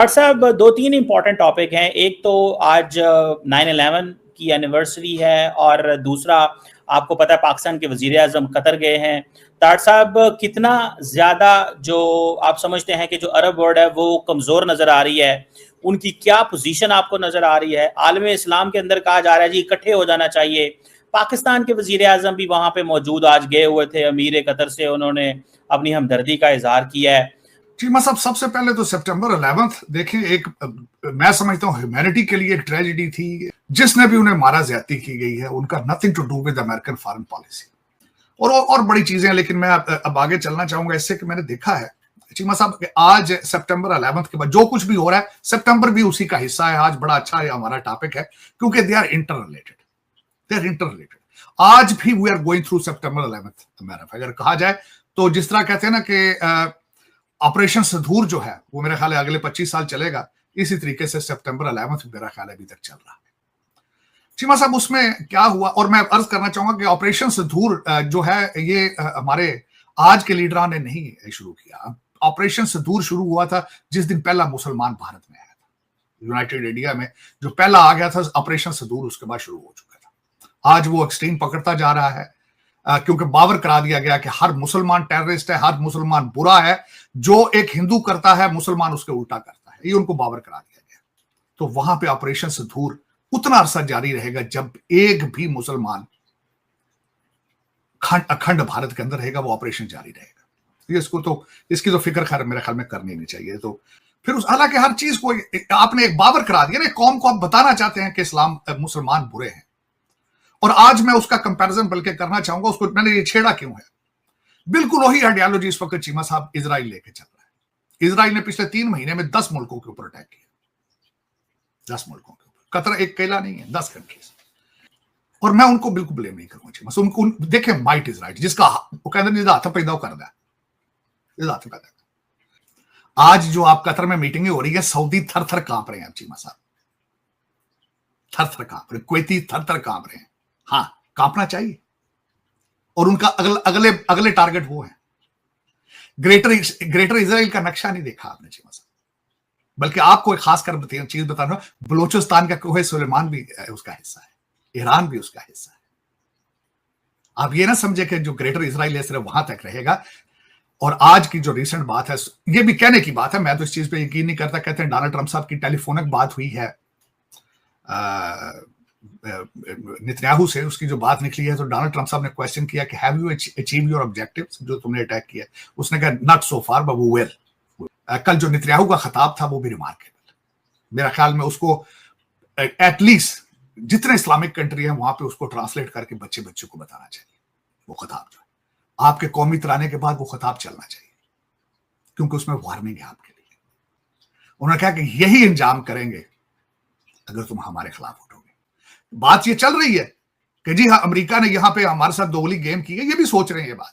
Doctor साहब, दो तीन इंपॉर्टेंट टॉपिक हैं। एक तो आज 9/11 की एनिवर्सरी है, और दूसरा आपको पता है पाकिस्तान के वजीर आजम कतर गए हैं। डॉक्टर साहब, कितना ज़्यादा जो आप समझते हैं कि जो अरब वर्ल्ड है वो कमज़ोर नज़र आ रही है, उनकी क्या पोजीशन आपको नज़र आ रही है? आलम इस्लाम के अंदर कहा जा रहा है जी इकट्ठे हो जाना चाहिए। पाकिस्तान के वजीर आजम भी वहाँ पे मौजूद आज गए हुए थे, अमीर कतर से उन्होंने अपनी हमदर्दी का इजहार किया है। चीमा साहब, सबसे पहले तो सितंबर 11 देखें, एक मैं समझता हूँ ह्यूमैनिटी के लिए एक ट्रेजेडी थी। जिसने भी उन्हें मारा, ज्यादती की गई है, उनका nothing to do with American foreign policy और बड़ी चीजें हैं। लेकिन मैं अब आगे चलना चाहूंगा इससे कि मैंने देखा है चीमा साहब कि आज सितंबर 11 के बाद जो कुछ भी हो रहा है, सितंबर भी उसी का हिस्सा है। आज बड़ा अच्छा है हमारा टॉपिक है, क्योंकि दे आर इंटर रिलेटेड। आज भी वी आर गोइंग थ्रू सितंबर 11 अगर कहा जाए तो। जिस तरह कहते हैं ना कि ऑपरेशन सिंदूर जो है वो मेरे ख्याल है अगले 25 साल चलेगा, इसी तरीके से सितंबर 11 मेरा ख्याल है अभी तक चल रहा है। चीमा साहब, उसमें क्या हुआ, और मैं अर्ज करना चाहूंगा कि ऑपरेशन सिंदूर जो है ये हमारे आज के लीडरान ने नहीं शुरू किया। ऑपरेशन सिंदूर शुरू हुआ था जिस दिन पहला मुसलमान भारत में आया था, यूनाइटेड इंडिया में जो पहला आ गया था ऑपरेशन सिंदूर, उसके बाद शुरू हो चुका था। आज वो एक्सट्रीम पकड़ता जा रहा है, क्योंकि बावर करा दिया गया कि हर मुसलमान टेररिस्ट है, हर मुसलमान बुरा है। जो एक हिंदू करता है मुसलमान उसके उल्टा करता है, ये उनको बावर करा दिया गया। तो वहां पे ऑपरेशन सिंदूर उतना अरसा जारी रहेगा जब एक भी मुसलमान अखंड भारत के अंदर रहेगा, वो ऑपरेशन जारी रहेगा। इसकी तो फिक्र खैर मेरे ख्याल में करनी नहीं चाहिए। तो फिर हालांकि हर चीज को आपने एक बावर करा दिया ना, कौम को आप बताना चाहते हैं कि इस्लाम मुसलमान बुरे हैं। और आज मैं उसका कंपैरिजन बल्कि करना चाहूंगा, उसको मैंने ये छेड़ा क्यों है, बिल्कुल वही आइडियोलॉजी इस वक्त चीमा साहब इजराइल लेके चल रहा है। इजराइल ने पिछले 3 महीने में 10 मुल्कों के ऊपर अटैक किया, 10 मुल्कों के ऊपर। कतर एक अकेला नहीं है, 10 कंट्रीज। और मैं उनको बिल्कुल ब्लेम नहीं करूंगा चीमा। उनको देखें, माइट इज राइट, जिसका वो कहते हैं हाथ पैदा कर दिया। आज जो आप कतर में मीटिंगें हो रही है, सऊदी थर थर कांप रहे हैं चीमा साहब, थर थर कांप रहे, कुवैती थर थर कांप रहे हैं। हाँ, कांपना चाहिए। और उनका अगले टारगेट वो है। ग्रेटर इजराइल का नक्शा नहीं देखा आपने चीमा साहब, बल्कि आपको एक खास कर चीज बता रहा हूं, बलूचिस्तान का कोहे सुलेमान भी उसका हिस्सा है, ईरान भी उसका हिस्सा है। आप ये ना समझे कि जो ग्रेटर इजराइल है सिर्फ वहां तक रहेगा। और आज की जो रिसेंट बात है, ये भी कहने की बात है, मैं तो इस चीज पे यकीन नहीं करता। कहते हैं डोनाल्ड ट्रंप साहब की टेलीफोनिक बात हुई है नेतन्याहू से, उसकी जो बात निकली है, तो डोनाल्ड ट्रंप साहब ने क्वेश्चन किया कि have you achieve your objectives, जो तुमने अटैक किया। उसने कहा नॉट सो फार बट वो वेल। कल जो नेतन्याहू का खिताब था वो भी रिमार्केबल, मेरा ख्याल में उसको एटलीस्ट जितने इस्लामिक कंट्री हैं वहां पे उसको ट्रांसलेट करके बच्चे को बताना चाहिए। वो खिताब जो है आपके कौमी तराने के बाद वो खिताब चलना चाहिए, क्योंकि उसमें वार्निंग है आपके लिए। उन्होंने कहा कि यही इंजाम करेंगे अगर तुम हमारे खिलाफ उठोगे। बात ये चल रही है कि जी हाँ, अमेरिका ने यहां पे हमारे साथ दोगली गेम की है। ये भी सोच रहे हैं ये बात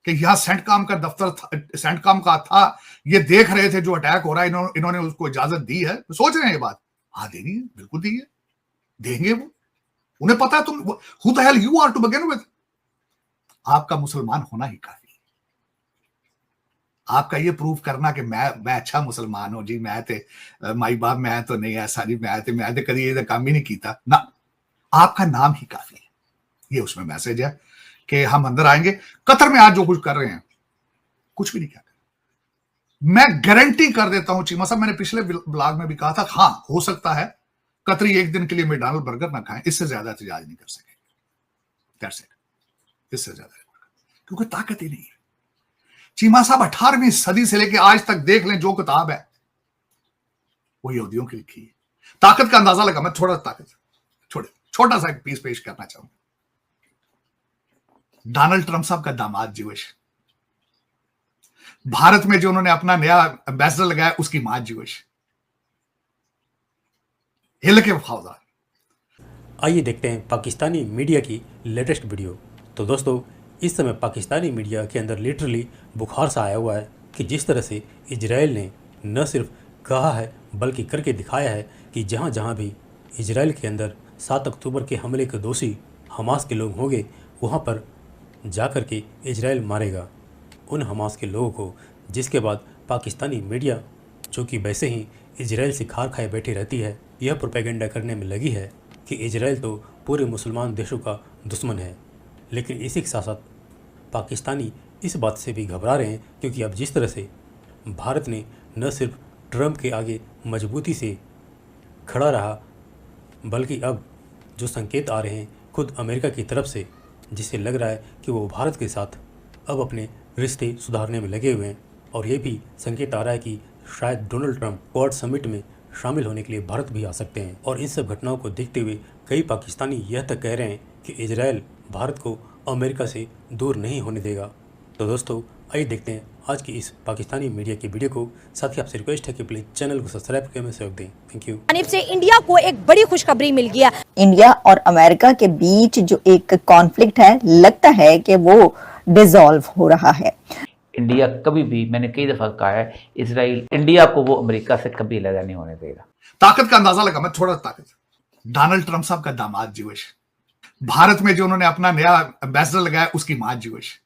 कि यहां सेंटकॉम का दफ्तर सेंटकॉम का था, ये देख रहे थे जो अटैक हो रहा है, इन्होंने उसको इजाजत दी है। तो सोच रहे हैं ये बात। हाँ, देंगे, बिल्कुल दी है, देंगे। वो उन्हें पता है तुम who the hell you are to begin with. आपका मुसलमान होना ही काफी है। आपका ये प्रूव करना कि मैं अच्छा मुसलमान हूं जी, मैं ते माई बाप मैं तो नहीं ऐसा जी, मैं तो कभी ये काम ही नहीं किया ना। आपका नाम ही काफी है। ये उसमें मैसेज है कि हम अंदर आएंगे। कतर में आज जो कुछ कर रहे हैं, कुछ भी नहीं कर रहे। मैं गारंटी कर देता हूं चीमा साहब, मैंने पिछले ब्लॉग में भी कहा था, हाँ हो सकता है कतरी एक दिन के लिए मैकडॉनल्ड बर्गर ना खाएं, इससे ज्यादा एहतजाज नहीं कर सकेंगे। इससे ज्यादा, क्योंकि ताकत ही नहीं है चीमा साहब। 18वीं सदी से लेकर आज तक देख लें, जो किताब है वो यहूदियों की लिखी है। ताकत का अंदाजा लगा। मैं छोटा सा एक पीस पेश करना चाहूंगा। डोनाल्ड ट्रंप साहब का दामाद ज्यूइश, भारत में जो उन्होंने अपना नया एम्बेसडर लगाया उसकी मां ज्यूइश। हिल के वफादार। आइए देखते हैं पाकिस्तानी मीडिया की लेटेस्ट वीडियो। तो दोस्तों, इस समय पाकिस्तानी मीडिया के अंदर लिटरली बुखार सा आया हुआ है कि जिस तरह से इजराइल ने न सिर्फ कहा है बल्कि करके दिखाया है कि जहाँ जहाँ भी इजराइल के अंदर 7 अक्टूबर के हमले के दोषी हमास के लोग होंगे, वहाँ पर जा कर के इजराइल मारेगा उन हमास के लोगों को। जिसके बाद पाकिस्तानी मीडिया जो कि वैसे ही इजराइल से खार खाए बैठी रहती है, यह प्रोपेगेंडा करने में लगी है कि इजराइल तो पूरे मुसलमान देशों का दुश्मन है। लेकिन इसी के साथ साथ पाकिस्तानी इस बात से भी घबरा रहे हैं, क्योंकि अब जिस तरह से भारत ने न सिर्फ ट्रंप के आगे मजबूती से खड़ा रहा, बल्कि अब जो संकेत आ रहे हैं खुद अमेरिका की तरफ से, जिससे लग रहा है कि वो भारत के साथ अब अपने रिश्ते सुधारने में लगे हुए हैं। और ये भी संकेत आ रहा है कि शायद डोनाल्ड ट्रंप क्वाड समिट में शामिल होने के लिए भारत भी आ सकते हैं। और इन सब घटनाओं को देखते हुए कई पाकिस्तानी यह तक कह रहे हैं कि इजराइल भारत को अमेरिका से दूर नहीं होने देगा। तो दोस्तों, आइए देखते हैं आज की इस पाकिस्तानी मीडिया की वीडियो को। साथ ही आपसे रिक्वेस्ट है कि प्लीज़ चैनल को सब्सक्राइब करके हमें सहयोग दें। Thank you. जानिब से इंडिया को एक बड़ी खुशखबरी मिल गया। इंडिया और अमेरिका के बीच जो एक कॉन्फ्लिक्ट है, लगता है कि वो डिसॉल्व हो रहा है। इंडिया कभी भी, मैंने कई दफा कहा है, इजराइल इंडिया को वो अमेरिका से कभी अलग नहीं होने देगा। ताकत का अंदाजा लगा मैं, थोड़ा ताकत। डोनाल्ड ट्रंप साहब का दामाद ज्यूइश, भारत में जो उन्होंने अपना नया एम्बेसडर लगाया उसकी मां ज्यूइश।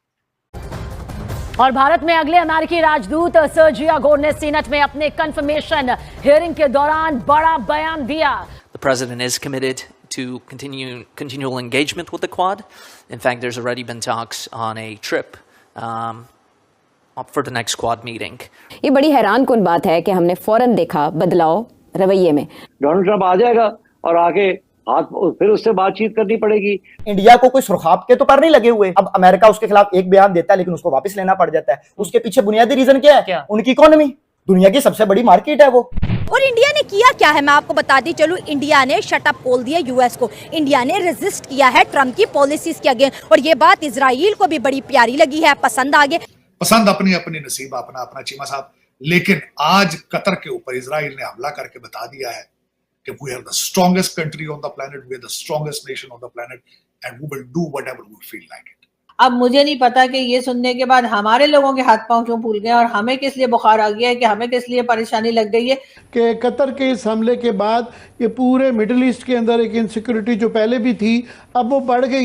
और भारत में अगले अमेरिकी राजदूत सर्जियो गोर ने सीनेट में अपने कंफर्मेशन हियरिंग के दौरान बड़ा बयान दिया। The president is committed to continual engagement with the Quad. In fact, there's already been talks on a trip for the next Quad meeting. ये बड़ी हैरान कुन बात है कि हमने फौरन देखा बदलाव रवैये में। डोनाल्ड ट्रंप आ जाएगा और आके हाथ फिर उससे बातचीत करनी पड़ेगी। इंडिया को कोई सुरखाब के तो पर नहीं लगे हुए। अब अमेरिका उसके खिलाफ एक बयान देता है लेकिन उसको वापस लेना पड़ जाता है। उसके पीछे बुनियादी रीजन क्या है? उनकी इकोनॉमी, दुनिया की सबसे बड़ी मार्केट है वो। और इंडिया ने किया क्या है, मैं आपको बताती चलूं। इंडिया ने शटअप बोल दिया यूएस को। इंडिया ने रेजिस्ट किया है ट्रंप की पॉलिसीज के अगेंस्ट। और ये बात इजराइल को भी बड़ी प्यारी लगी है, पसंद आ गई। पसंद अपनी अपनी नसीब, अपना अपना चीमा साहब। लेकिन आज कतर के ऊपर इजराइल ने हमला करके बता दिया है कि we are the strongest country on the planet, we are the strongest nation on the planet, and we will do whatever we feel like it. अब मुझे नहीं पता कि ये सुनने के बाद हमारे लोगों के हाथ पांव क्यों फूल गए और हमें किस लिए बुखार आ गया है, कि हमें किस लिए परेशानी लग गई है। कि कतर के इस हमले के बाद ये पूरे मिडिल ईस्ट के अंदर एक इनसिक्योरिटी जो पहले भी थी, अब वो बढ़ गई।